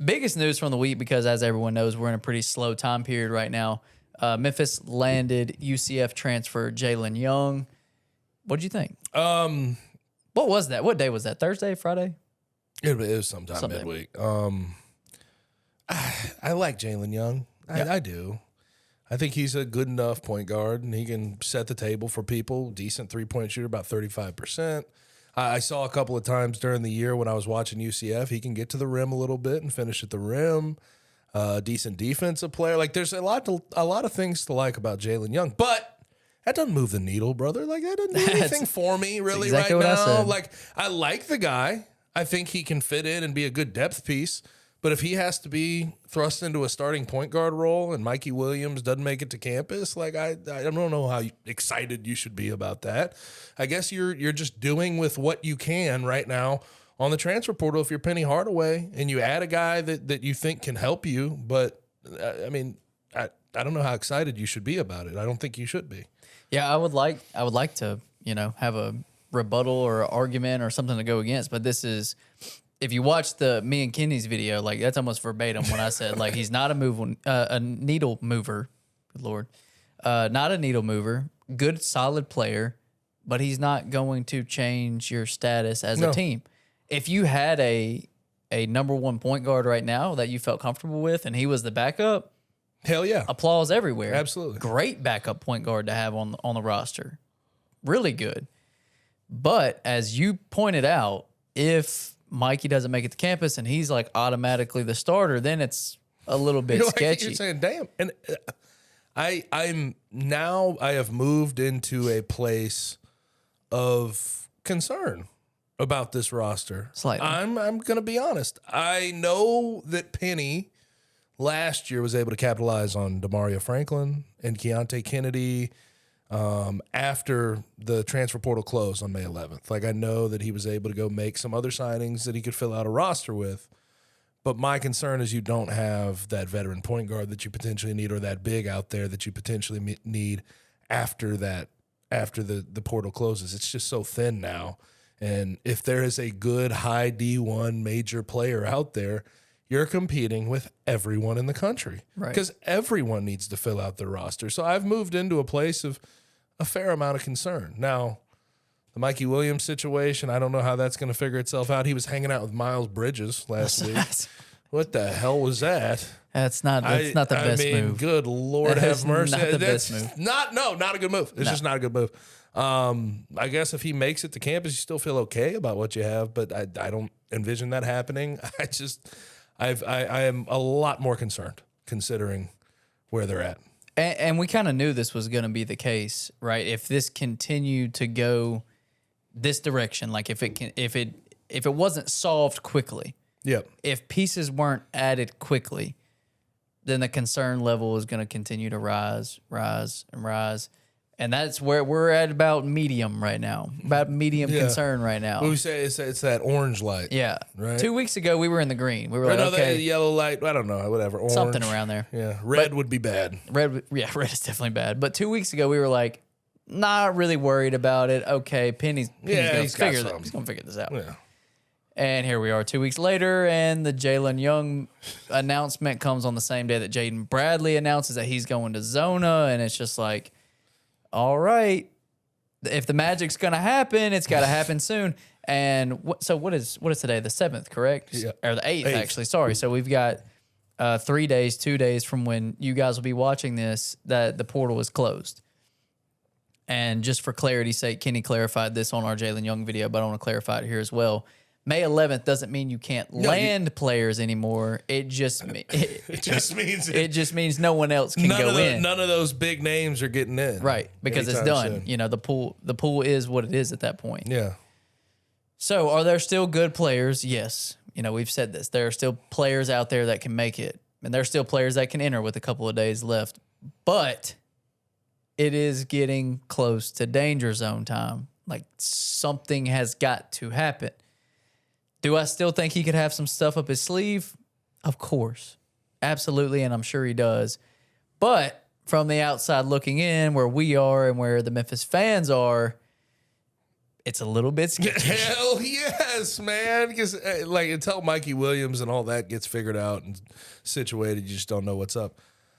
biggest news from the week, because as everyone knows, we're in a pretty slow time period right now. Memphis landed UCF transfer Jayhlon Young. What did you think? What was that? What day was that? Thursday, Friday? It was sometime midweek. I like Jayhlon Young. I do. I think he's a good enough point guard, and he can set the table for people. Decent three-point shooter, about 35%. I saw a couple of times during the year when I was watching UCF, he can get to the rim a little bit and finish at the rim. Decent defensive player. Like, there's a lot of things to like about Jayhlon Young, but that doesn't move the needle, brother. Like, that doesn't do anything for me really exactly right now. Like, I like the guy. I think he can fit in and be a good depth piece. But if he has to be thrust into a starting point guard role and Mikey Williams doesn't make it to campus, like I don't know how excited you should be about that. I guess you're just doing with what you can right now on the transfer portal. If you're Penny Hardaway and you add a guy that you think can help you, but I mean, I don't know how excited you should be about it. I don't think you should be. Yeah, I would like to, have a rebuttal or argument or something to go against, but this is. If you watch me and Kenny's video, like that's almost verbatim when I said like he's not a needle mover, good Lord, not a needle mover, good solid player, but he's not going to change your status as a team. If you had a number one point guard right now that you felt comfortable with, and he was the backup, hell yeah, applause everywhere. Absolutely, great backup point guard to have on the roster, really good. But as you pointed out, if Mikey doesn't make it to campus and he's like automatically the starter, then it's a little bit sketchy. You're saying, damn. And I have moved into a place of concern about this roster. Slightly. I'm going to be honest. I know that Penny last year was able to capitalize on Demario Franklin and Keontae Kennedy after the transfer portal closed on May 11th. Like, I know that he was able to go make some other signings that he could fill out a roster with. But my concern is you don't have that veteran point guard that you potentially need, or that big out there that you potentially need after the portal closes. It's just so thin now. And if there is a good high D1 major player out there, you're competing with everyone in the country. Right. Because everyone needs to fill out their roster. So I've moved into a place of a fair amount of concern. Now, the Mikey Williams situation, I don't know how that's going to figure itself out. He was hanging out with Miles Bridges last week. What the hell was that? That's not the best move. Good Lord, have mercy. Not the best move. Not a good move. It's just not a good move. I guess if he makes it to campus, you still feel okay about what you have, but I don't envision that happening. I am a lot more concerned considering where they're at. And we kind of knew this was going to be the case, right? If this continued to go this direction, like if it wasn't solved quickly, if pieces weren't added quickly, then the concern level is going to continue to rise. And that's where we're at, about medium right now, concern right now. We say it's that orange light. Yeah. Right. 2 weeks ago, we were in the green. We were like, okay. The yellow light, I don't know, whatever. Orange. Something around there. Yeah. Red would be bad. Red is definitely bad. But 2 weeks ago, we were like, not really worried about it. Okay, Penny's going to figure this out. Yeah. And here we are 2 weeks later, and the Jayhlon Young announcement comes on the same day that Jaden Bradley announces that he's going to Zona, and it's just like, all right, if the magic's going to happen, it's got to happen soon. And so what is today? The 7th, correct? Yeah. Or the 8th, actually. Sorry. So we've got 2 days from when you guys will be watching this, that the portal is closed. And just for clarity's sake, Kenny clarified this on our Jayhlon Young video, but I want to clarify it here as well. May 11th doesn't mean you can't land players anymore. It just means no one else can go in. None of those big names are getting in, right? Because it's done. Soon. The pool is what it is at that point. Yeah. So, are there still good players? Yes. We've said this. There are still players out there that can make it, and there are still players that can enter with a couple of days left. But it is getting close to danger zone time. Like, something has got to happen. Do I still think he could have some stuff up his sleeve? Of course. Absolutely, and I'm sure he does. But from the outside looking in, where we are and where the Memphis fans are, it's a little bit sketchy. Hell yes, man. Because like until Mikey Williams and all that gets figured out and situated, you just don't know what's up.